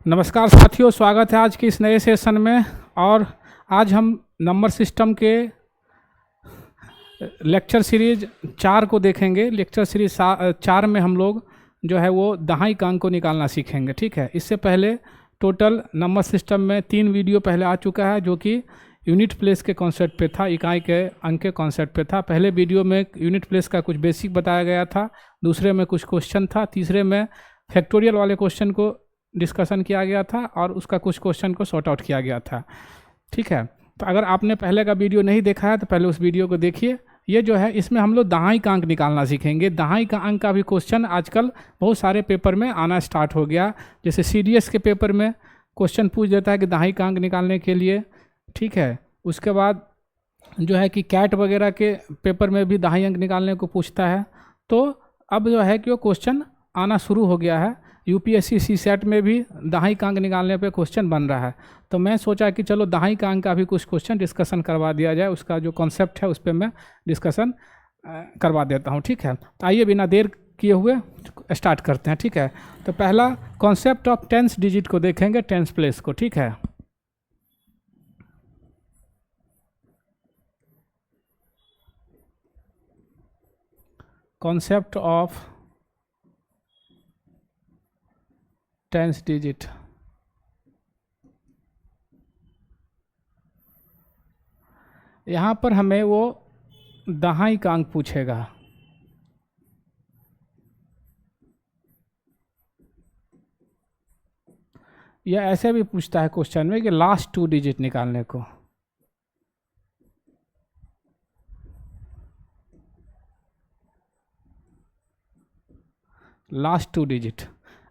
नमस्कार साथियों, स्वागत है आज की इस नए सेशन में। और आज हम नंबर सिस्टम के लेक्चर सीरीज 4 को देखेंगे। लेक्चर सीरीज 4 में हम लोग जो है वो दहाई का अंक को निकालना सीखेंगे। ठीक है, इससे पहले टोटल नंबर सिस्टम में 3 वीडियो पहले आ चुका है, जो कि यूनिट प्लेस के कॉन्सेप्ट पे था, इकाई के अंक के कॉन्सेप्ट पे था। पहले वीडियो में यूनिट प्लेस का कुछ बेसिक बताया गया था, दूसरे में कुछ क्वेश्चन था, तीसरे में फैक्टोरियल वाले क्वेश्चन को डिस्कशन किया गया था और उसका कुछ क्वेश्चन को सॉर्ट आउट किया गया था। ठीक है, तो अगर आपने पहले का वीडियो नहीं देखा है तो पहले उस वीडियो को देखिए। ये जो है इसमें हम लोग दहाई का अंक निकालना सीखेंगे। दहाई का अंक का भी क्वेश्चन आजकल बहुत सारे पेपर में आना स्टार्ट हो गया। जैसे CDS के पेपर में क्वेश्चन पूछ देता है कि दहाई का अंक निकालने के लिए। ठीक है, उसके बाद जो है कि कैट वगैरह के पेपर में भी दहाई अंक निकालने को पूछता है। तो अब जो है कि वो क्वेश्चन आना शुरू हो गया है। UPSC CSET में भी दहाई का अंक निकालने पे क्वेश्चन बन रहा है। तो मैं सोचा कि चलो दहाई का अंक का भी कुछ क्वेश्चन डिस्कशन करवा दिया जाए, उसका जो कॉन्सेप्ट है उस पर मैं डिस्कशन करवा देता हूँ। ठीक है, तो आइए बिना देर किए हुए स्टार्ट करते हैं। ठीक है, तो पहला कॉन्सेप्ट ऑफ टेंस डिजिट को देखेंगे, टेंस प्लेस को। ठीक है, कॉन्सेप्ट ऑफ टेंस डिजिट। यहाँ पर हमें वो दहाई का अंक पूछेगा। यह ऐसे भी पूछता है क्वेश्चन में कि लास्ट 2 डिजिट निकालने को। Last 2 digit.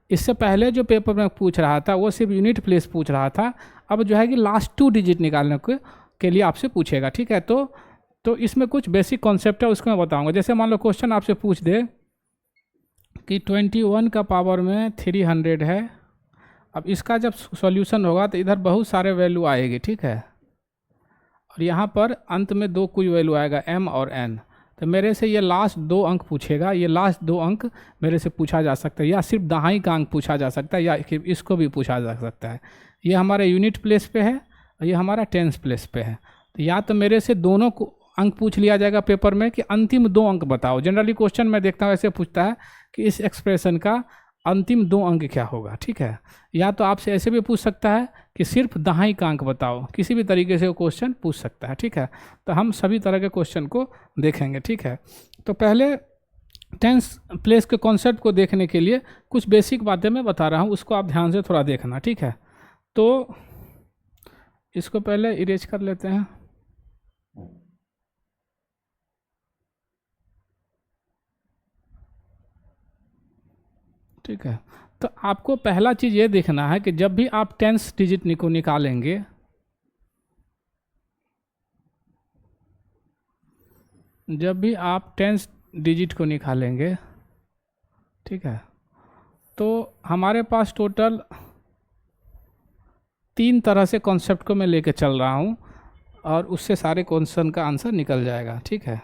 इससे पहले जो पेपर में पूछ रहा था वो सिर्फ यूनिट प्लेस पूछ रहा था। अब जो है कि लास्ट 2 डिजिट निकालने के लिए आपसे पूछेगा। ठीक है, तो इसमें कुछ बेसिक कॉन्सेप्ट है, उसको मैं बताऊंगा। जैसे मान लो क्वेश्चन आपसे पूछ दे कि 21 का पावर में 300 है। अब इसका जब सॉल्यूशन होगा तो इधर बहुत सारे वैल्यू आएगी। ठीक है, और यहाँ पर अंत में 2 कुछ वैल्यू आएगा, m और n। तो मेरे से ये लास्ट 2 अंक पूछेगा। ये लास्ट 2 अंक मेरे से पूछा जा सकता है, या सिर्फ दहाई का अंक पूछा जा सकता है, या इसको भी पूछा जा सकता है। ये हमारे यूनिट प्लेस पे है और ये हमारा टेंस प्लेस पे है। तो या तो मेरे से दोनों को अंक पूछ लिया जाएगा पेपर में कि अंतिम 2 अंक बताओ। जनरली क्वेश्चन मैं देखता हूँ ऐसे पूछता है कि इस एक्सप्रेशन का अंतिम 2 अंक क्या होगा। ठीक है, या तो आपसे ऐसे भी पूछ सकता है कि सिर्फ दहाई का अंक बताओ। किसी भी तरीके से वो क्वेश्चन पूछ सकता है। ठीक है, तो हम सभी तरह के क्वेश्चन को देखेंगे। ठीक है, तो पहले टेंस प्लेस के कॉन्सेप्ट को देखने के लिए कुछ बेसिक बातें मैं बता रहा हूँ, उसको आप ध्यान से थोड़ा देखना। ठीक है, तो इसको पहले इरेज कर लेते हैं। ठीक है, तो आपको पहला चीज़ ये देखना है कि जब भी आप टेंस डिजिट को निकालेंगे, जब भी आप टेंस डिजिट को निकालेंगे, ठीक है, तो हमारे पास टोटल 3 तरह से कॉन्सेप्ट को मैं लेके चल रहा हूँ और उससे सारे क्वेश्चन का आंसर निकल जाएगा। ठीक है,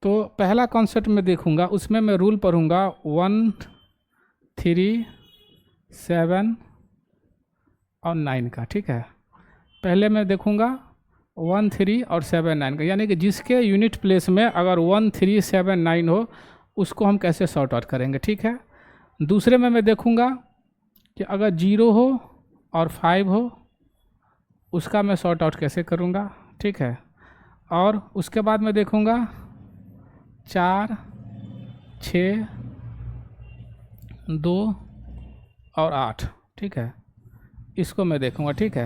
तो पहला कॉन्सेप्ट मैं देखूँगा, उसमें मैं रूल पढ़ूँगा 1, 3, 7 और 9 का। ठीक है, पहले मैं देखूँगा 1, 3 और 7, 9 का, यानी कि जिसके यूनिट प्लेस में अगर 1, 3, 7, 9 हो उसको हम कैसे सॉर्ट आउट करेंगे। ठीक है, दूसरे में मैं देखूँगा कि अगर 0 हो और 5 हो उसका मैं सॉर्ट आउट कैसे करूँगा। ठीक है, और उसके बाद मैं देखूँगा 4, 6, 2 और 8। ठीक है, इसको मैं देखूँगा। ठीक है,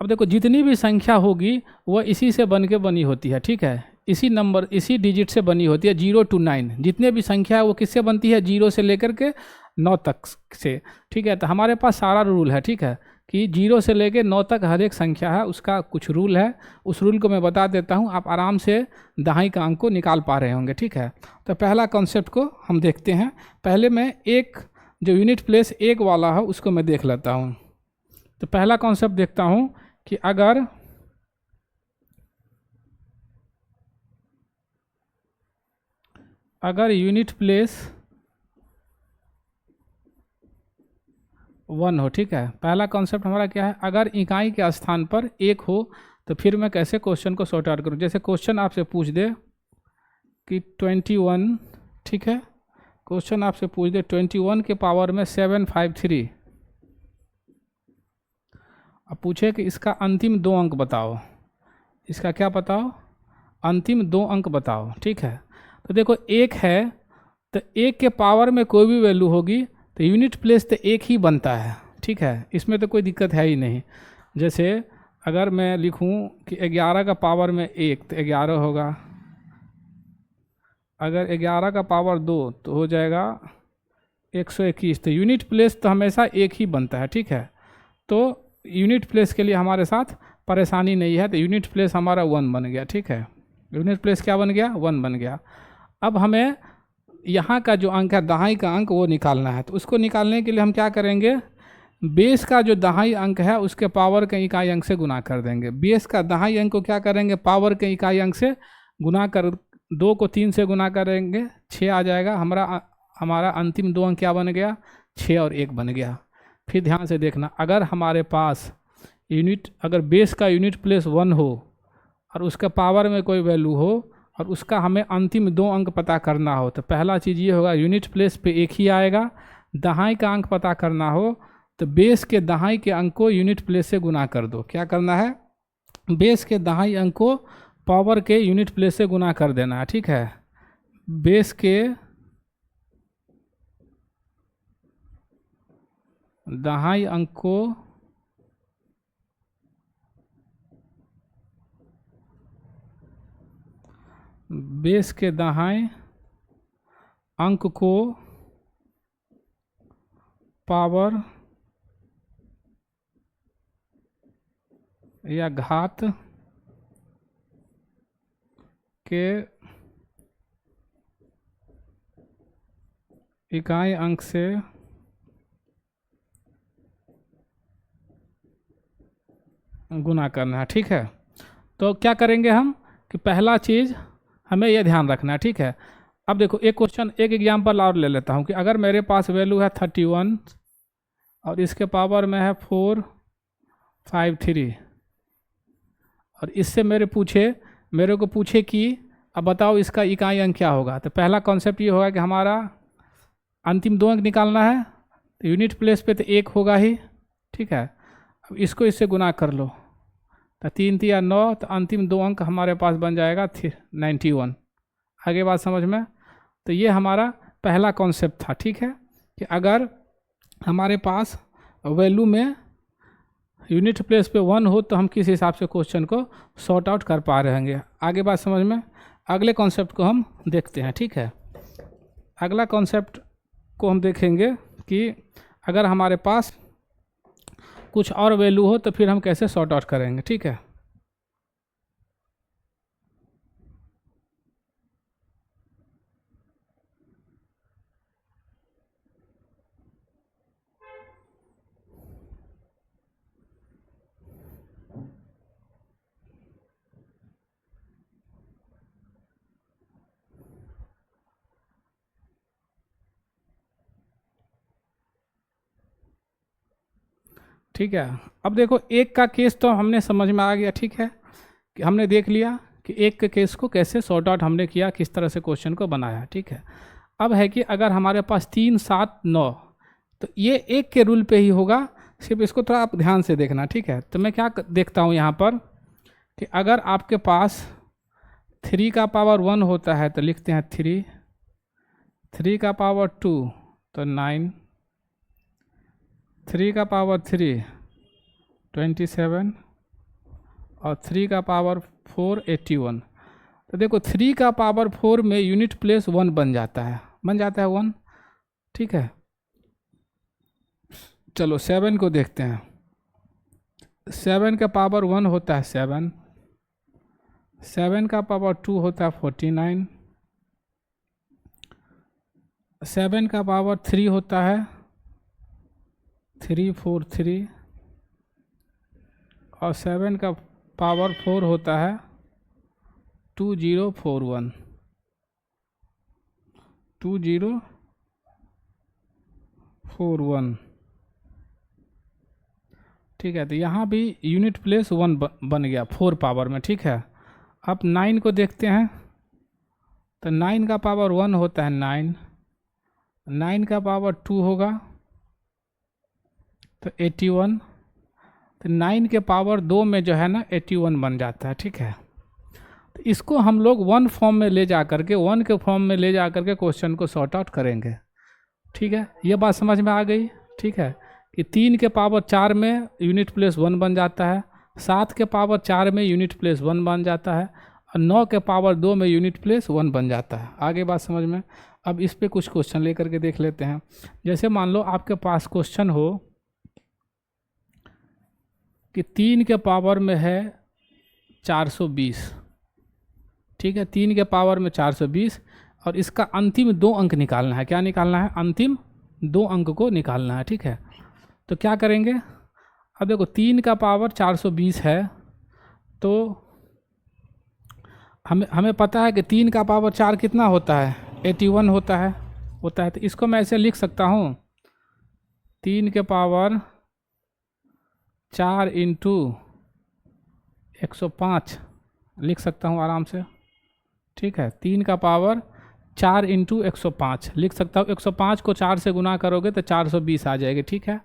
अब देखो जितनी भी संख्या होगी वह इसी से बन के बनी होती है। ठीक है, इसी नंबर, इसी डिजिट से बनी होती है। 0 to 9 जितने भी संख्या है वो किससे बनती है, 0 से लेकर के 9 तक से। ठीक है, तो हमारे पास सारा रूल है। ठीक है, कि 0 से लेकर 9 तक हर एक संख्या है, उसका कुछ रूल है। उस रूल को मैं बता देता हूँ, आप आराम से दहाई का अंक को निकाल पा रहे होंगे। ठीक है, तो पहला कॉन्सेप्ट को हम देखते हैं। पहले मैं एक जो यूनिट प्लेस 1 वाला है उसको मैं देख लेता हूँ। तो पहला कॉन्सेप्ट देखता हूँ कि अगर यूनिट प्लेस 1 हो, ठीक है। पहला कॉन्सेप्ट हमारा क्या है, अगर इकाई के स्थान पर 1 हो तो फिर मैं कैसे क्वेश्चन को सॉर्ट आउट करूँ। जैसे क्वेश्चन आपसे पूछ दे कि 21, ठीक है, क्वेश्चन आपसे पूछ दे 21 के पावर में 753, अब पूछे कि इसका अंतिम 2 अंक बताओ, इसका क्या बताओ, अंतिम 2 अंक बताओ, ठीक है। तो देखो 1 है तो 1 के पावर में कोई भी वैल्यू होगी तो यूनिट प्लेस तो 1 ही बनता है, ठीक है, इसमें तो कोई दिक्कत है ही नहीं। जैसे अगर मैं लिखूं कि 11 का पावर में 1 तो 11 होगा, अगर 11 का पावर 2 तो हो जाएगा 121, तो यूनिट प्लेस तो हमेशा 1 ही बनता है, ठीक है। तो यूनिट प्लेस के लिए हमारे साथ परेशानी नहीं है, तो यूनिट प्लेस हमारा 1 बन गया, ठीक है। यूनिट प्लेस क्या बन गया, 1 बन गया। अब हमें यहाँ का जो अंक है दहाई का अंक वो निकालना है, तो उसको निकालने के लिए हम क्या करेंगे, बेस का जो दहाई अंक है उसके पावर के इकाई अंक से गुना कर देंगे। बेस का दहाई अंक को क्या करेंगे, पावर के इकाई अंक से गुना कर, 2 को 3 से गुना करेंगे 6 आ जाएगा। हमारा अंतिम 2 अंक क्या बन गया, 6 और 1 बन गया। फिर ध्यान से देखना, अगर हमारे पास अगर बेस का यूनिट प्लेस 1 हो और उसका पावर में कोई वैल्यू हो और उसका हमें अंतिम 2 अंक पता करना हो, तो पहला चीज़ ये होगा, यूनिट प्लेस पे 1 ही आएगा। दहाई का अंक पता करना हो तो बेस के दहाई के अंक को यूनिट प्लेस से गुना कर दो। क्या करना है, बेस के दहाई अंक को पावर के यूनिट प्लेस से गुना कर देना है, ठीक है। बेस के दहाई अंक को बेस के दहाई अंक को पावर या घात के इकाई अंक से गुना करना है, ठीक है। तो क्या करेंगे हम कि पहला चीज़ हमें यह ध्यान रखना है, ठीक है। अब देखो एक क्वेश्चन, एक एग्जांपल और ले लेता हूँ कि अगर मेरे पास वैल्यू है 31 और इसके पावर में है 453 और इससे मेरे को पूछे कि अब बताओ इसका इकाई अंक क्या होगा। तो पहला कॉन्सेप्ट ये होगा कि हमारा अंतिम 2 अंक निकालना है, तो यूनिट प्लेस पे तो 1 होगा ही, ठीक है। अब इसको इससे गुना कर लो, तो 3 3 9, तो अंतिम 2 अंक हमारे पास बन जाएगा 91। आगे बात समझ में। तो ये हमारा पहला कॉन्सेप्ट था, ठीक है, कि अगर हमारे पास वैल्यू में यूनिट प्लेस पे 1 हो तो हम किस हिसाब से क्वेश्चन को सॉर्ट आउट कर पा रहे हैं। आगे बात समझ में। अगले कॉन्सेप्ट को हम देखते हैं, ठीक है। अगला कॉन्सेप्ट को हम देखेंगे कि अगर हमारे पास कुछ और वैल्यू हो तो फिर हम कैसे सॉर्ट आउट करेंगे, ठीक है। ठीक है, अब देखो 1 का केस तो हमने समझ में आ गया, ठीक है, कि हमने देख लिया कि 1 के केस को कैसे सॉर्ट आउट हमने किया, किस तरह से क्वेश्चन को बनाया, ठीक है। अब है कि अगर हमारे पास 3 7 9, तो ये 1 के रूल पे ही होगा, सिर्फ इसको थोड़ा आप ध्यान से देखना, ठीक है। तो मैं क्या देखता हूँ यहाँ पर कि अगर आपके पास 3 का पावर 1 होता है तो लिखते हैं 3, 3 का पावर 2 तो 9, 3 का पावर 3 27 और 3 का पावर 4 81। तो देखो 3 का पावर 4 में यूनिट प्लेस 1 बन जाता है 1, ठीक है। चलो 7 को देखते हैं। 7 का पावर 1 होता है 7, 7 का पावर 2 होता है 49, 7 का पावर 3 होता है 343 और 7 का पावर 4 होता है 2041, 2041। ठीक है। तो यहाँ भी यूनिट प्लेस 1 बन गया 4 पावर में, ठीक है। अब 9 को देखते हैं, तो 9 का पावर 1 होता है 9, 9 का पावर 2 होगा तो 81, तो 9 के पावर 2 में जो है ना 81 बन जाता है, ठीक है। तो इसको हम लोग 1 फॉर्म में ले जा करके 1 के फॉर्म में ले जा करके क्वेश्चन को सॉर्ट आउट करेंगे, ठीक है। ये बात समझ में आ गई, ठीक है, कि 3 के पावर 4 में यूनिट प्लेस 1 बन जाता है, 7 के पावर 4 में यूनिट प्लेस 1 बन जाता है, और 9 के पावर 2 में यूनिट प्लेस 1 बन जाता है। आगे बात समझ में। अब इस पे कुछ क्वेश्चन लेकर के देख लेते हैं। जैसे मान लो आपके पास क्वेश्चन हो कि 3 के पावर में है 420, ठीक है, 3 के पावर में 420, और इसका अंतिम 2 अंक निकालना है। क्या निकालना है? अंतिम 2 अंक को निकालना है, ठीक है। तो क्या करेंगे? अब देखो 3 का पावर 420 है, तो हमें पता है कि 3 का पावर 4 कितना होता है? 81 होता है। तो इसको मैं ऐसे लिख सकता हूँ, 3 के पावर 4 इंटू 105 लिख सकता हूँ आराम से, ठीक है। 3 का पावर 4 इंटू 105 लिख सकता हूँ। 105 को 4 से गुना करोगे तो 420 आ जाएगी, ठीक है।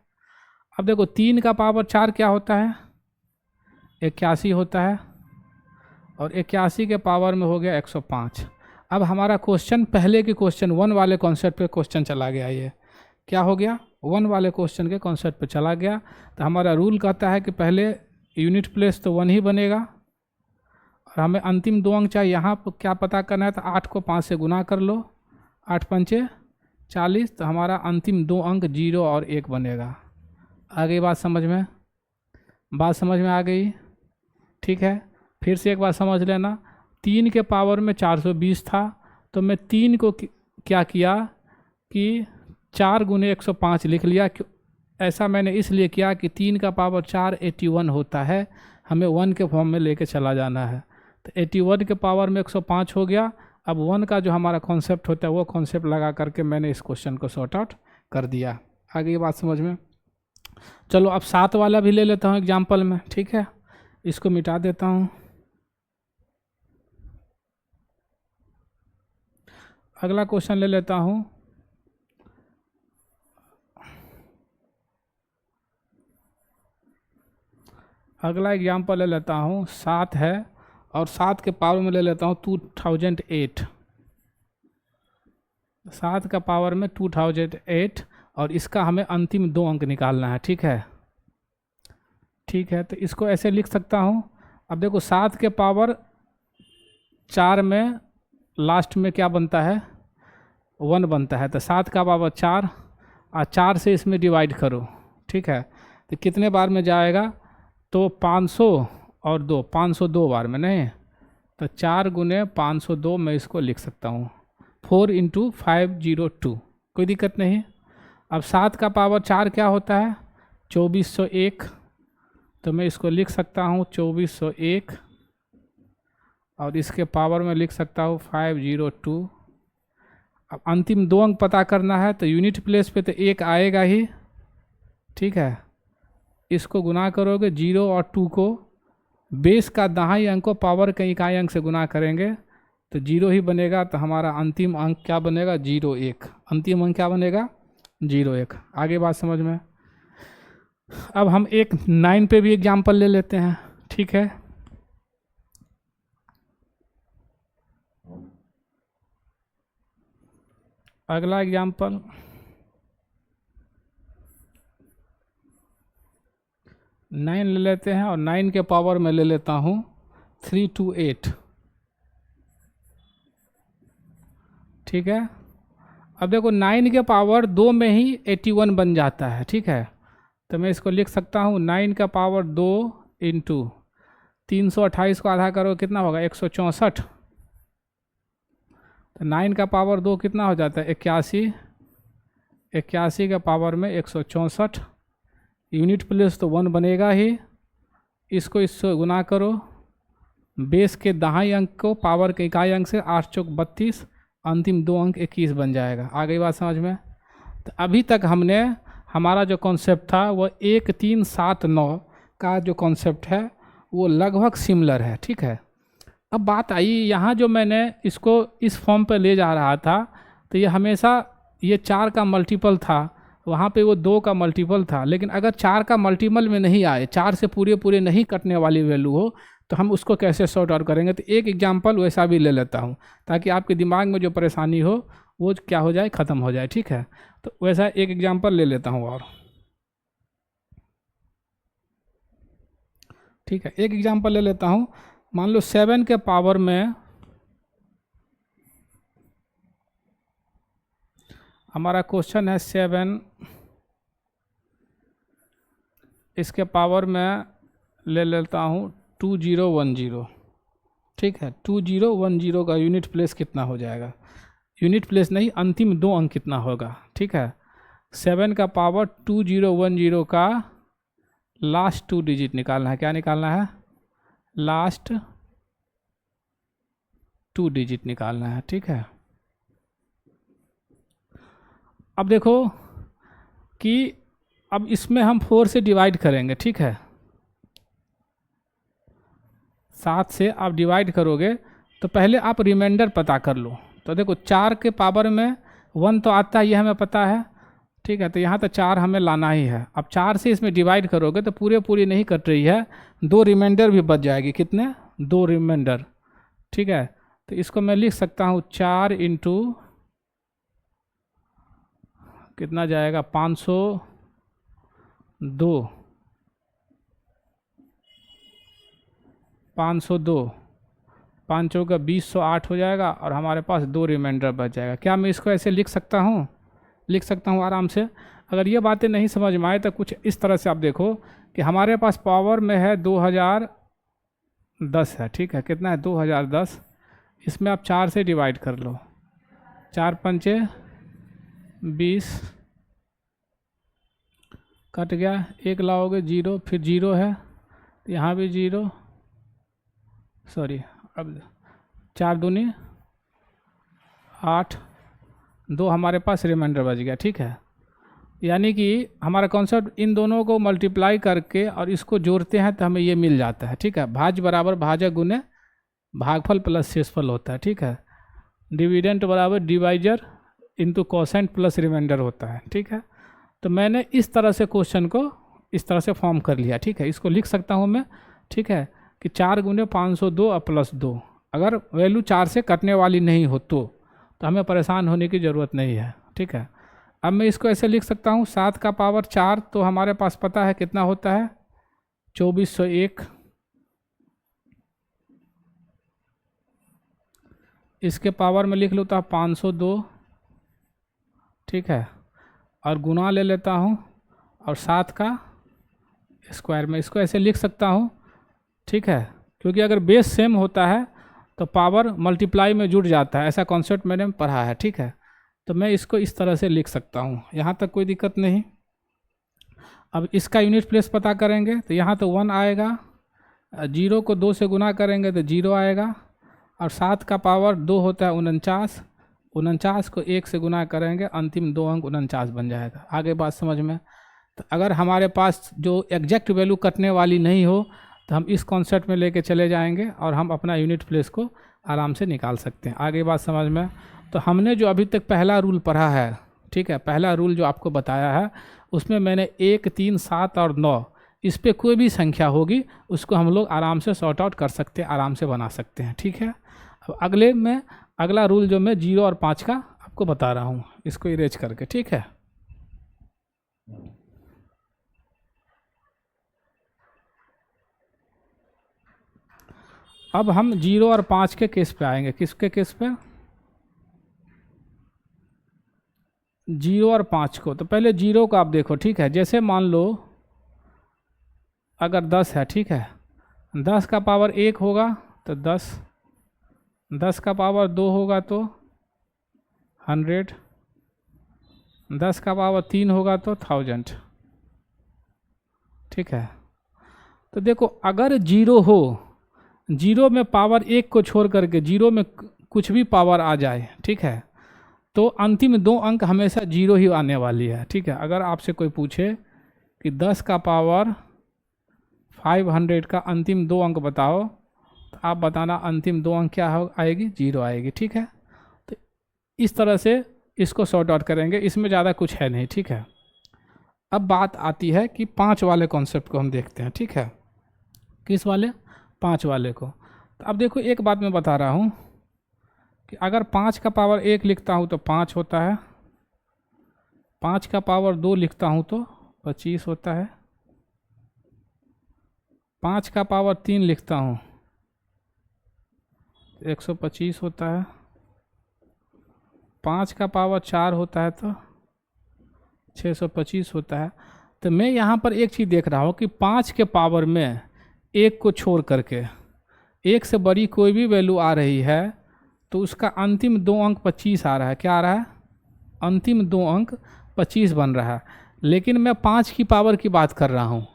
अब देखो 3 का पावर 4 क्या होता है? 81 होता है, और 81 के पावर में हो गया 105। अब हमारा क्वेश्चन पहले के क्वेश्चन 1 वाले कॉन्सेप्ट पे क्वेश्चन चला गया। ये क्या हो गया? 1 वाले क्वेश्चन के कॉन्सेप्ट पे चला गया। तो हमारा रूल कहता है कि पहले यूनिट प्लेस तो 1 ही बनेगा, और हमें अंतिम 2 अंक चाहिए। यहाँ पर क्या पता करना है? तो 8 को 5 से गुना कर लो, 8 पंचे 40, तो हमारा अंतिम 2 अंक 0 और 1 बनेगा। आगे बात समझ में? बात समझ में आ गई, ठीक है। फिर से एक बार समझ लेना, 3 के पावर में 420 था, तो मैं 3 को क्या किया कि 4 गुने 105 लिख लिया। ऐसा मैंने इसलिए किया कि 3 का पावर 4 81 होता है, हमें 1 के फॉर्म में लेके चला जाना है। तो 81 के पावर में 105 हो गया। अब 1 का जो हमारा कॉन्सेप्ट होता है वो कॉन्सेप्ट लगा करके मैंने इस क्वेश्चन को सॉर्ट आउट कर दिया। आगे ये बात समझ में? चलो अब 7 वाला भी ले लेता हूँ एग्जाम्पल में, ठीक है। इसको मिटा देता हूँ। अगला क्वेश्चन ले लेता हूँ। अगला एग्जाम्पल ले लेता हूँ, 7 है, और 7 के पावर में ले लेता हूँ 2008। 7 का पावर में 2008, और इसका हमें अंतिम 2 अंक निकालना है, ठीक है। ठीक है, तो इसको ऐसे लिख सकता हूँ। अब देखो 7 के पावर 4 में लास्ट में क्या बनता है? 1 बनता है। तो 7 का पावर 4 और 4 से इसमें डिवाइड करो, ठीक है। तो कितने बार में जाएगा? तो 500 और 2, 502 बार में, नहीं तो 4 गुने 502 मैं इसको लिख सकता हूँ, 4 इंटू 502, कोई दिक्कत नहीं। अब 7 का पावर 4 क्या होता है? 2401, तो मैं इसको लिख सकता हूँ 2401, और इसके पावर में लिख सकता हूँ 502। अब अंतिम 2 अंक पता करना है, तो यूनिट प्लेस पे तो 1 आएगा ही, ठीक है। इसको गुना करोगे 0 और 2 को, बेस का दाहिने अंक को पावर के इकाई अंक से गुना करेंगे तो 0 ही बनेगा। तो हमारा अंतिम अंक क्या बनेगा? 01। अंतिम अंक क्या बनेगा? 01। आगे बात समझ में? अब हम एक 9 पे भी एग्जाम्पल ले लेते हैं, ठीक है। अगला एग्जाम्पल 9 ले लेते हैं, और 9 के पावर में ले लेता हूँ 328, ठीक है। अब देखो 9 के पावर 2 में ही 81 बन जाता है, ठीक है। तो मैं इसको लिख सकता हूँ 9 का पावर 2 इंटू 328 को आधा करो, कितना होगा? 164। तो 9 का पावर 2 कितना हो जाता है? 81। 81 के पावर में 164, यूनिट प्लेस तो 1 बनेगा ही। इसको इससे गुना करो, बेस के दाहिने अंक को पावर के इकाई अंक से, 8 चौक 32, अंतिम 2 अंक 21 बन जाएगा। आ गई बात समझ में? तो अभी तक हमने हमारा जो कॉन्सेप्ट था वो 1379 का जो कॉन्सेप्ट है वो लगभग सिमिलर है, ठीक है। अब बात आई यहाँ, जो मैंने इसको इस फॉर्म पर ले जा रहा था तो ये हमेशा ये 4 का मल्टीपल था, वहाँ पे वो 2 का मल्टीपल था, लेकिन अगर 4 का मल्टीपल में नहीं आए, 4 से पूरे पूरे नहीं कटने वाली वैल्यू हो, तो हम उसको कैसे सॉर्ट आउट करेंगे। तो एक एग्जांपल वैसा भी ले लेता हूँ ताकि आपके दिमाग में जो परेशानी हो वो क्या हो जाए, ख़त्म हो जाए, ठीक है। तो वैसा एक एग्जांपल ले लेता हूँ और, ठीक है, एक एग्जांपल ले लेता हूँ। मान लो 7 के पावर में हमारा क्वेश्चन है 7, इसके पावर में ले लेता हूँ 2010, ठीक है। 2010 का यूनिट प्लेस कितना हो जाएगा, यूनिट प्लेस नहीं, अंतिम 2 अंक कितना होगा, ठीक है। 7 का पावर 2010 का लास्ट 2 डिजिट निकालना है। क्या निकालना है? लास्ट 2 डिजिट निकालना है, ठीक है। अब देखो कि अब इसमें हम 4 से डिवाइड करेंगे, ठीक है। 7 से आप डिवाइड करोगे तो पहले आप रिमाइंडर पता कर लो। तो देखो 4 के पावर में 1 तो आता है, ये हमें पता है, ठीक है। तो यहाँ तो 4 हमें लाना ही है। अब 4 से इसमें डिवाइड करोगे तो पूरी नहीं कट रही है, 2 रिमाइंडर भी बच जाएगी। कितने? 2 रिमाइंडर, ठीक है। तो इसको मैं लिख सकता हूँ 4 इंटू कितना जाएगा, 502, 502, 5 का 20, 8 हो जाएगा और हमारे पास 2 रिमाइंडर बच जाएगा। क्या मैं इसको ऐसे लिख सकता हूँ? लिख सकता हूँ आराम से। अगर ये बातें नहीं समझ में आए तो कुछ इस तरह से आप देखो कि हमारे पास पावर में है 2010 है, ठीक है। कितना है? 2010। इसमें आप 4 से डिवाइड कर लो, 4 पंचे 20, कट गया, 1 लाओगे 0, फिर 0 है, यहाँ भी 0, सॉरी, अब 4 दूनी 8, 2 हमारे पास रिमाइंडर बच गया, ठीक है। यानी कि हमारा कॉन्सेप्ट इन दोनों को मल्टीप्लाई करके और इसको जोड़ते हैं तो हमें ये मिल जाता है, ठीक है। भाज्य बराबर भाजक गुने भागफल प्लस शेषफल होता है, ठीक है। डिविडेंट बराबर divisor into quotient plus remainder होता है, ठीक है। तो मैंने इस तरह से क्वेश्चन को इस तरह से फॉर्म कर लिया, ठीक है। इसको लिख सकता हूँ मैं, ठीक है, कि 4 गुने 502 और प्लस 2। अगर वैल्यू 4 से कटने वाली नहीं हो तो हमें परेशान होने की ज़रूरत नहीं है, ठीक है। अब मैं इसको ऐसे लिख सकता हूँ 7 का पावर 4, तो हमारे पास पता है कितना होता है, 2401। इसके पावर में लिख लेता हूँ 502, ठीक है, और गुना ले लेता हूँ और 7 का स्क्वायर में इसको ऐसे लिख सकता हूँ, ठीक है। क्योंकि अगर बेस सेम होता है तो पावर मल्टीप्लाई में जुड़ जाता है, ऐसा कॉन्सेप्ट मैंने पढ़ा है, ठीक है। तो मैं इसको इस तरह से लिख सकता हूँ, यहाँ तक कोई दिक्कत नहीं। अब इसका यूनिट प्लेस पता करेंगे तो यहाँ तो 1 आएगा, 0 को 2 से गुना करेंगे तो 0 आएगा, और 7 का पावर 2 होता है 49, 49 को 1 से गुना करेंगे, अंतिम 2 अंक 49 बन जाएगा। आगे बात समझ में? तो अगर हमारे पास जो एग्जैक्ट वैल्यू कटने वाली नहीं हो तो हम इस कॉन्सेप्ट में लेके चले जाएंगे और हम अपना यूनिट प्लेस को आराम से निकाल सकते हैं। आगे बात समझ में? तो हमने जो अभी तक पहला रूल पढ़ा है, ठीक है, पहला रूल जो आपको बताया है उसमें मैंने 1, 3, 7 और 9, इस पर कोई भी संख्या होगी उसको हम लोग आराम से सॉर्ट आउट कर सकते हैं, आराम से बना सकते हैं, ठीक है। अब अगला रूल जो मैं 0 और 5 का आपको बता रहा हूँ, इसको इरेज करके, ठीक है। अब हम 0 और 5 के केस पे आएंगे। किसके केस पे? 0 और 5 को। तो पहले 0 को आप देखो, ठीक है। जैसे मान लो अगर 10 है, ठीक है, 10 का पावर 1 होगा तो 10, 10 का पावर 2 होगा तो 100, 10 का पावर 3 होगा तो 1000, ठीक है। तो देखो अगर 0 हो, 0 में पावर 1 को छोड़ करके 0 में कुछ भी पावर आ जाए, ठीक है, तो अंतिम 2 अंक हमेशा 0 ही आने वाली है, ठीक है। अगर आपसे कोई पूछे कि 10 का पावर 500 का अंतिम 2 अंक बताओ, तो आप बताना अंतिम 2 अंक क्या आएगी, 0 आएगी, ठीक है। तो इस तरह से इसको सॉर्ट आउट करेंगे, इसमें ज़्यादा कुछ है नहीं, ठीक है। अब बात आती है कि 5 वाले कॉन्सेप्ट को हम देखते हैं, ठीक है। किस वाले, 5 वाले को। तो अब देखो एक बात मैं बता रहा हूँ कि अगर 5 का पावर 1 लिखता हूँ तो 5 होता है, 5 का पावर 2 लिखता हूँ तो 25 होता है, 5 का पावर 3 लिखता हूँ 125 होता है, 5 का पावर 4 होता है तो 625 होता है। तो मैं यहाँ पर एक चीज़ देख रहा हूँ कि 5 के पावर में 1 को छोड़ करके 1 से बड़ी कोई भी वैल्यू आ रही है तो उसका अंतिम 2 अंक 25 आ रहा है। क्या आ रहा है, अंतिम 2 अंक 25 बन रहा है। लेकिन मैं 5 की पावर की बात कर रहा हूँ,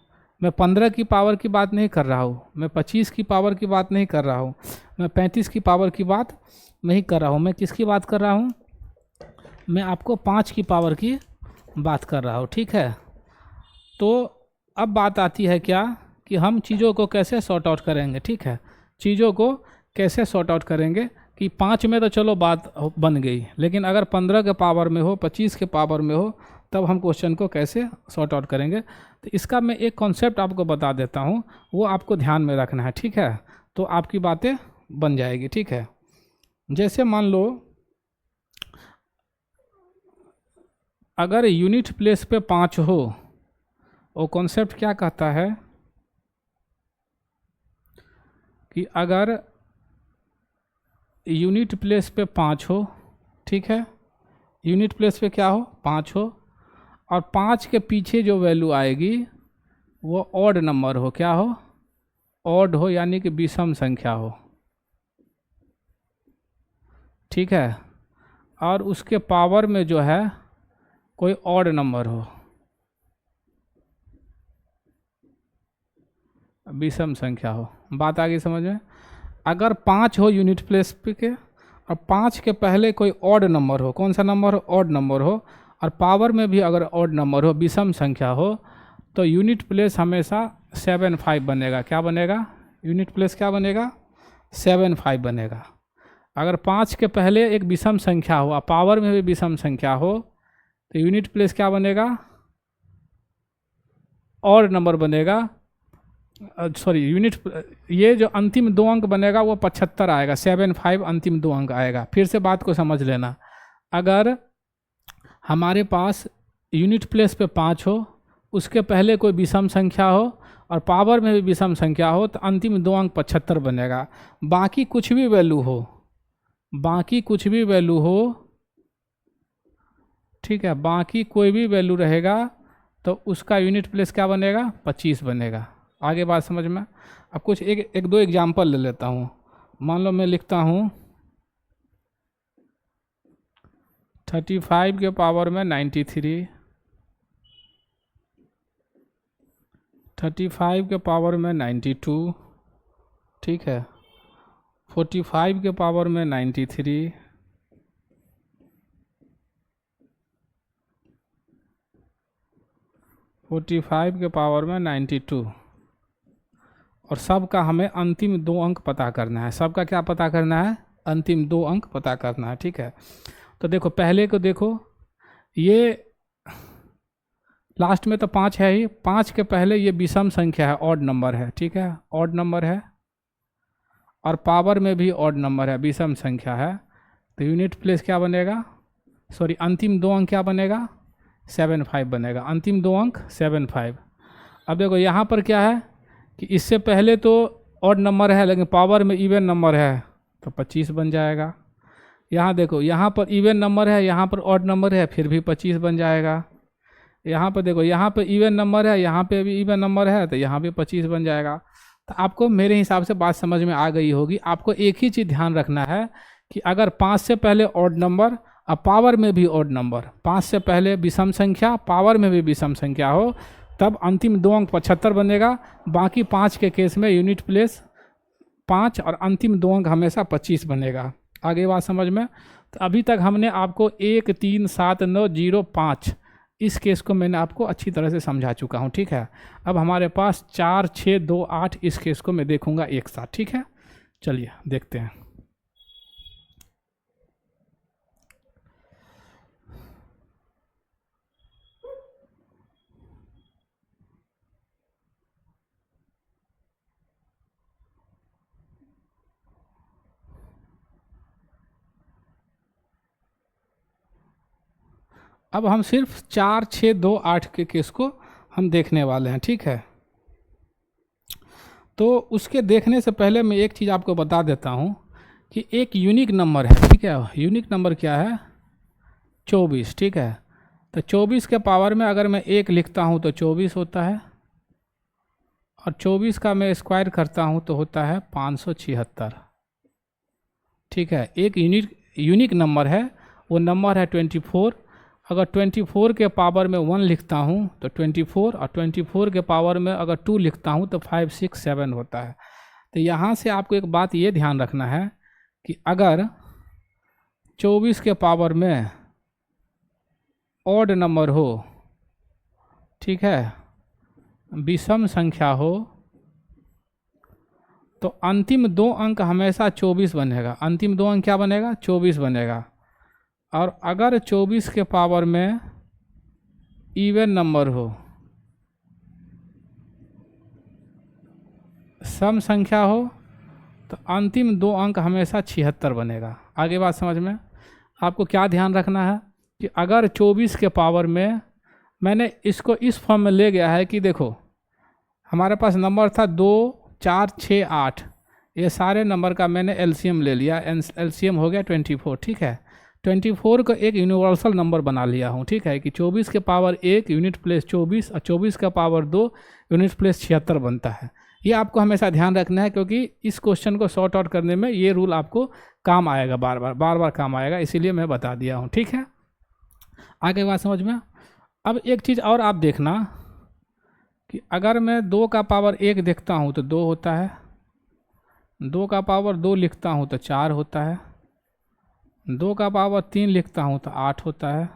मैं 15 की पावर की बात नहीं कर रहा हूँ, मैं 25 की पावर की बात नहीं कर रहा हूँ, मैं 35 की पावर की बात नहीं कर रहा हूँ। मैं किसकी बात कर रहा हूँ, मैं आपको 5 की पावर की बात कर रहा हूँ, ठीक है। तो अब बात आती है क्या कि हम चीज़ों को कैसे सॉर्ट आउट करेंगे, ठीक है। चीज़ों को कैसे सॉर्ट आउट करेंगे कि 5 में तो चलो बात बन गई, लेकिन अगर 15 के पावर में हो, 25 के पावर में हो, तब हम क्वेश्चन को कैसे सॉर्ट आउट करेंगे। तो इसका मैं एक कॉन्सेप्ट आपको बता देता हूँ, वो आपको ध्यान में रखना है, ठीक है। तो आपकी बातें बन जाएगी, ठीक है। जैसे मान लो अगर यूनिट प्लेस पे 5 हो, वो कॉन्सेप्ट क्या कहता है कि अगर यूनिट प्लेस पे 5 हो, ठीक है, यूनिट प्लेस पे क्या हो, 5 हो, और 5 के पीछे जो वैल्यू आएगी वो ऑड नंबर हो, क्या हो, ऑड हो, यानी कि विषम संख्या हो, ठीक है। और उसके पावर में जो है कोई ऑड नंबर हो, विषम संख्या हो। बात आ गई समझ में। अगर 5 हो यूनिट प्लेस पे के और 5 के पहले कोई ऑड नंबर हो, कौन सा नंबर हो, ऑड नंबर हो, और पावर में भी अगर ऑड नंबर हो, विषम संख्या हो, तो यूनिट प्लेस हमेशा 75 बनेगा। क्या बनेगा, यूनिट प्लेस क्या बनेगा, 75 बनेगा। अगर 5 के पहले एक विषम संख्या हो और पावर में भी विषम संख्या हो तो यूनिट प्लेस क्या बनेगा, ऑड नंबर बनेगा, सॉरी यूनिट, ये जो अंतिम 2 अंक बनेगा वो 75 आएगा, 75 अंतिम 2 अंक आएगा। फिर से बात को समझ लेना, अगर हमारे पास यूनिट प्लेस पे 5 हो, उसके पहले कोई विषम संख्या हो और पावर में भी विषम संख्या हो, तो अंतिम 2 अंक 75 बनेगा। बाकी कुछ भी वैल्यू हो, बाकी कुछ भी वैल्यू हो, ठीक है, बाकी कोई भी वैल्यू रहेगा तो उसका यूनिट प्लेस क्या बनेगा, 25 बनेगा। आगे बात समझ में। अब कुछ एक दो एग्जाम्पल ले लेता हूँ। मान लो मैं लिखता हूँ 35 के पावर में 93, 35 के पावर में 92, ठीक है, 45 के पावर में 93, 45 के पावर में 92, और सब का हमें अंतिम 2 अंक पता करना है। सबका क्या पता करना है, अंतिम 2 अंक पता करना है, ठीक है। तो देखो पहले को देखो, ये लास्ट में तो 5 है ही, 5 के पहले ये विषम संख्या है, ऑड नंबर है, ठीक है, ऑड नंबर है, और पावर में भी ऑड नंबर है, विषम संख्या है। तो यूनिट प्लेस क्या बनेगा, सॉरी अंतिम 2 अंक क्या बनेगा, 75 बनेगा, अंतिम 2 अंक 75। अब देखो यहाँ पर क्या है कि इससे पहले तो ऑड नंबर है लेकिन पावर में इवन नंबर है तो 25 बन जाएगा। यहाँ देखो, यहाँ पर इवन नंबर है, यहाँ पर ऑड नंबर है, फिर भी 25 बन जाएगा। यहाँ पर देखो, यहाँ पर इवन नंबर है, यहाँ पे भी इवन नंबर है, तो यहाँ भी 25 बन जाएगा। तो आपको मेरे हिसाब से बात समझ में आ गई होगी। आपको एक ही चीज़ ध्यान रखना है कि अगर 5 से पहले ऑड नंबर और पावर में भी ऑड नंबर, 5 से पहले विषम संख्या, पावर में भी विषम संख्या हो, तब अंतिम 2 अंक 75 बनेगा। बाकी 5 के केस में यूनिट प्लेस 5 और अंतिम 2 अंक हमेशा 25 बनेगा। आगे बात समझ में। तो अभी तक हमने आपको 1 3 7 9 0 5 इस केस को मैंने आपको अच्छी तरह से समझा चुका हूँ, ठीक है। अब हमारे पास 4 6 2 8 इस केस को मैं देखूँगा एक साथ, ठीक है। चलिए देखते हैं। अब हम सिर्फ 4 6 2 8 के केस को हम देखने वाले हैं, ठीक है। तो उसके देखने से पहले मैं एक चीज़ आपको बता देता हूँ कि एक यूनिक नंबर है, ठीक है। यूनिक नंबर क्या है? 24, ठीक है। तो 24 के पावर में अगर मैं 1 लिखता हूँ तो 24 होता है, और 24 का मैं स्क्वायर करता हूँ तो होता है 576, ठीक है। एक यूनिक नंबर है, वो नंबर है 24। अगर 24 के पावर में 1 लिखता हूँ तो 24, और 24 के पावर में अगर 2 लिखता हूँ तो 5 6 7 होता है। तो यहाँ से आपको एक बात ये ध्यान रखना है कि अगर 24 के पावर में ऑड नंबर हो, ठीक है, विषम संख्या हो, तो अंतिम 2 अंक हमेशा 24 बनेगा। अंतिम 2 अंक क्या बनेगा? 24 बनेगा। और अगर 24 के पावर में इवन नंबर हो, सम संख्या हो, तो अंतिम 2 अंक हमेशा 76 बनेगा। आगे बात समझ में? आपको क्या ध्यान रखना है कि अगर 24 के पावर में, मैंने इसको इस फॉर्म में ले गया है कि देखो हमारे पास नंबर था 2 4 6 8, ये सारे नंबर का मैंने एलसीएम ले लिया। एलसीएम हो गया 24, ठीक है। 24 को एक यूनिवर्सल नंबर बना लिया हूँ, ठीक है, कि 24 के पावर 1 यूनिट प्लेस 24 और 24 का पावर 2 यूनिट प्लेस 76 बनता है। ये आपको हमेशा ध्यान रखना है, क्योंकि इस क्वेश्चन को सॉर्ट आउट करने में ये रूल आपको काम आएगा, बार बार काम आएगा, इसीलिए मैं बता दिया हूँ, ठीक है। आगे बात समझ में? अब एक चीज़ और आप देखना कि अगर मैं 2 का पावर 1 देखता हूँ तो 2 होता है, 2 का पावर 2 लिखता हूँ तो 4 होता है, 2 का पावर 3 लिखता हूँ तो 8 होता है,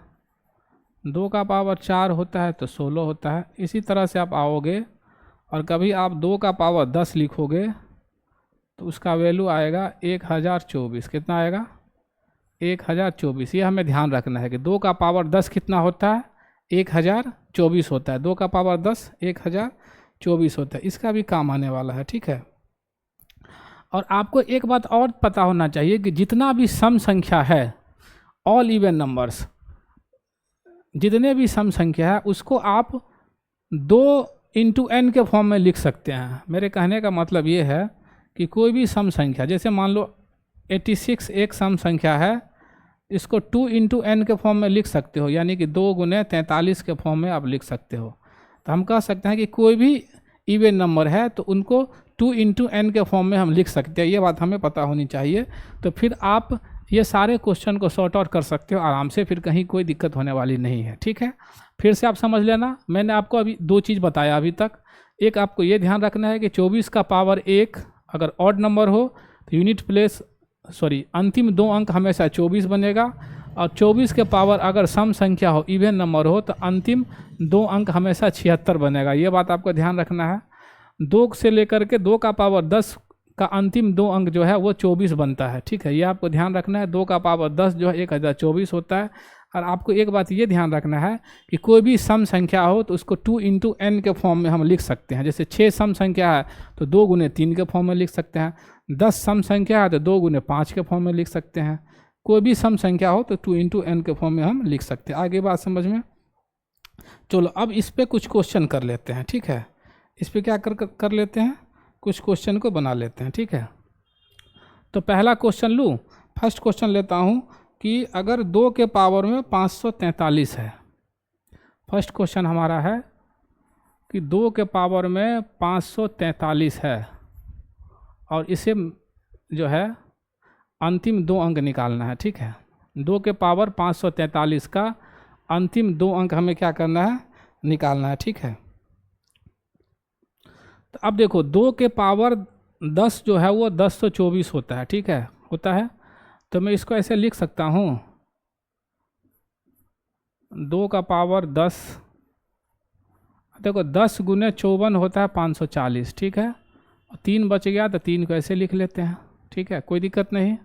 2 का पावर 4 होता है तो 16 होता है। इसी तरह से आप आओगे और कभी आप 2 का पावर 10 लिखोगे तो उसका वैल्यू आएगा 1024। कितना आएगा? 1024। ये हमें ध्यान रखना है कि 2 का पावर 10 कितना होता है? 1024 होता है। 2 का पावर 10 1024 होता है। इसका भी काम आने वाला है, ठीक है। और आपको एक बात और पता होना चाहिए कि जितना भी सम संख्या है, ऑल इवन नंबर्स, जितने भी सम संख्या है उसको आप 2 इंटू n के फॉर्म में लिख सकते हैं। मेरे कहने का मतलब ये है कि कोई भी सम संख्या, जैसे मान लो 86 एक सम संख्या है, इसको 2 इंटू n के फॉर्म में लिख सकते हो, यानी कि 2 गुने 43 के फॉर्म में आप लिख सकते हो। तो हम कह सकते हैं कि कोई भी इवन नंबर है तो उनको 2 इंटू n के फॉर्म में हम लिख सकते हैं। ये बात हमें पता होनी चाहिए। तो फिर आप ये सारे क्वेश्चन को सॉर्ट आउट कर सकते हो आराम से, फिर कहीं कोई दिक्कत होने वाली नहीं है, ठीक है। फिर से आप समझ लेना, मैंने आपको अभी 2 चीज़ बताया अभी तक। एक, आपको ये ध्यान रखना है कि 24 का पावर 1 अगर ऑड नंबर हो तो यूनिट प्लेस अंतिम 2 अंक हमेशा 24 बनेगा, और 24 के पावर अगर सम संख्या हो, इवन नंबर हो, तो अंतिम 2 अंक हमेशा 76 बनेगा। ये बात आपको ध्यान रखना है। 2 से लेकर के 2 का पावर 10 का अंतिम 2 अंक जो है वो 24 बनता है, ठीक है। ये आपको ध्यान रखना है। 2 का पावर 10 जो है 1024 होता है। और आपको एक बात ये ध्यान रखना है कि कोई भी सम संख्या हो तो उसको 2 इंटू n के फॉर्म में हम लिख सकते हैं। जैसे 6 सम संख्या है तो 2 गुने 3 के फॉर्म में लिख सकते हैं। 10 सम संख्या है तो 2 गुने 5 के फॉर्म में लिख सकते हैं। कोई भी सम संख्या हो तो 2 इंटू n के फॉर्म में हम लिख सकते हैं। आगे बात समझ में? चलो अब इस पर कुछ क्वेश्चन कर लेते हैं, ठीक है। इस पर क्या कर लेते हैं, कुछ क्वेश्चन को बना लेते हैं, ठीक है। तो पहला क्वेश्चन लूँ, फर्स्ट क्वेश्चन लेता हूँ कि अगर 2 के पावर में 543 है। फर्स्ट क्वेश्चन हमारा है कि 2 के पावर में 543 है और इसे जो है अंतिम 2 अंक निकालना है, ठीक है। 2 के पावर 543 का अंतिम 2 अंक हमें क्या करना है? निकालना है, ठीक है। तो अब देखो 2 के पावर 10 जो है वो 1024 होता है, ठीक है, होता है। तो मैं इसको ऐसे लिख सकता हूँ 2 का पावर 10, देखो 10 गुने 54 होता है 540, ठीक है। 3 बच गया तो 3 को ऐसे लिख लेते हैं, ठीक है, कोई दिक्कत नहीं।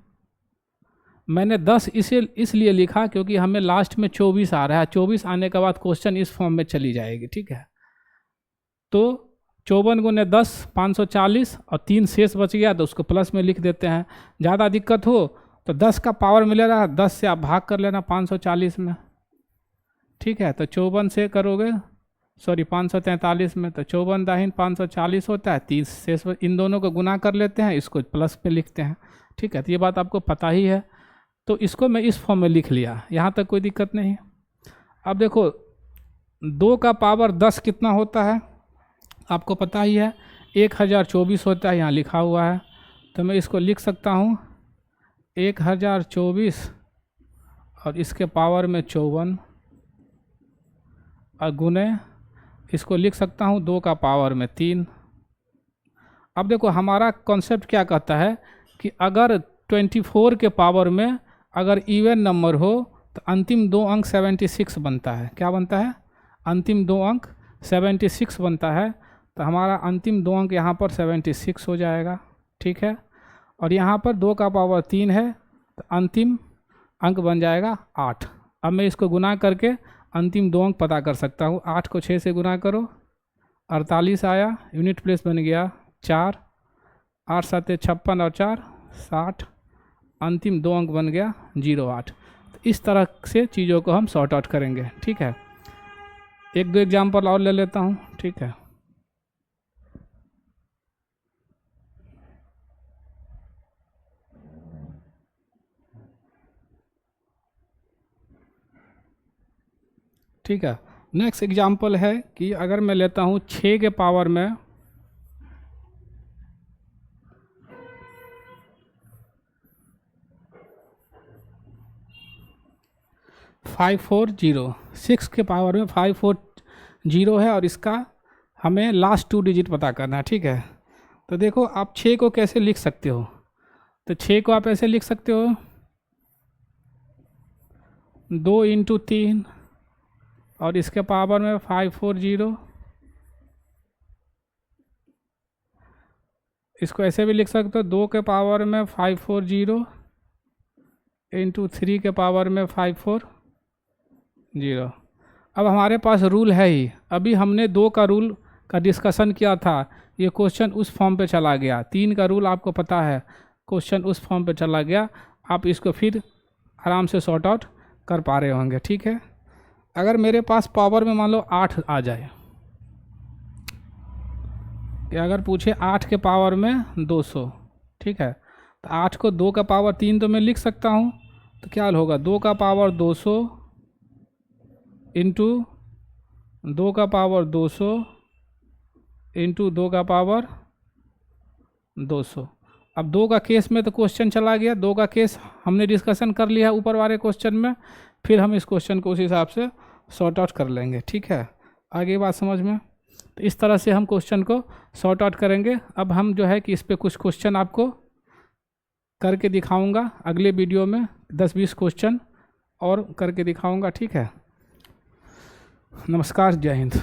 मैंने 10 इसलिए लिखा क्योंकि हमें लास्ट में 24 आ रहा है, 24 आने के बाद क्वेश्चन इस फॉर्म में चली जाएगी, ठीक है। तो 54 गुने 10 540 और 3 शेष बच गया तो उसको प्लस में लिख देते हैं। ज़्यादा दिक्कत हो तो 10 का पावर मिलेगा, 10 से आप भाग कर लेना 540 में, ठीक है। तो 54 से करोगे, सॉरी 543 में, तो 54 दाहिन 540 होता है, 30 शेष, इन दोनों को गुना कर लेते हैं, इसको प्लस पे लिखते हैं, ठीक है। तो ये बात आपको पता ही है, तो इसको मैं इस फॉर्म में लिख लिया, यहाँ तक कोई दिक्कत नहीं। अब देखो 2 का पावर 10 कितना होता है आपको पता ही है, 1024 होता है, यहाँ लिखा हुआ है। तो मैं इसको लिख सकता हूँ 1024 और इसके पावर में 54 और गुने इसको लिख सकता हूँ 2 का पावर में 3। अब देखो हमारा कॉन्सेप्ट क्या कहता है कि अगर 24 के पावर में अगर इवन नंबर हो तो अंतिम 2 अंक 76 बनता है। क्या बनता है? अंतिम 2 अंक 76 बनता है। तो हमारा अंतिम 2 अंक यहाँ पर 76 हो जाएगा, ठीक है। और यहाँ पर 2 का पावर 3 है तो अंतिम अंक बन जाएगा 8। अब मैं इसको गुना करके अंतिम 2 अंक पता कर सकता हूँ। 8 को 6 से गुना करो, 48 आया, यूनिट प्लेस बन गया 4, 8 7 56 और 4 60, अंतिम 2 अंक बन गया 08। तो इस तरह से चीज़ों को हम सॉर्ट आउट करेंगे, ठीक है। 1-2 एग्जाम्पल और ले लेता हूँ, ठीक है। ठीक है, नेक्स्ट एग्जाम्पल है कि अगर मैं लेता हूँ 6 के पावर में 540, 6 के पावर में 540 है और इसका हमें लास्ट 2 डिजिट पता करना है, ठीक है। तो देखो आप 6 को कैसे लिख सकते हो, तो 6 को आप ऐसे लिख सकते हो 2 × 3 और इसके पावर में 540, इसको ऐसे भी लिख सकते हो 2 के पावर में 540 × 3 के पावर में 540। अब हमारे पास रूल है ही, अभी हमने 2 का रूल का डिस्कशन किया था, ये क्वेश्चन उस फॉर्म पे चला गया। 3 का रूल आपको पता है, क्वेश्चन उस फॉर्म पे चला गया, आप इसको फिर आराम से सॉर्ट आउट कर पा रहे होंगे, ठीक है। अगर मेरे पास पावर में मान लो 8 आ जाए, कि अगर पूछे 8 के पावर में 200, ठीक है, तो 8 को 2 का पावर 3 तो मैं लिख सकता हूँ, तो क्या होगा 2 का पावर 200 इंटू 2 का पावर 200 इंटू 2 का पावर 200। अब 2 का केस में तो क्वेश्चन चला गया, 2 का केस हमने डिस्कशन कर लिया ऊपर वाले क्वेश्चन में, फिर हम इस क्वेश्चन को उस हिसाब से सॉर्ट आउट कर लेंगे, ठीक है। आगे बात समझ में, तो इस तरह से हम क्वेश्चन को सॉर्ट आउट करेंगे। अब हम जो है कि इस पे कुछ क्वेश्चन आपको करके दिखाऊंगा अगले वीडियो में, 10-20 क्वेश्चन और करके दिखाऊंगा, ठीक है। नमस्कार, जय हिंद।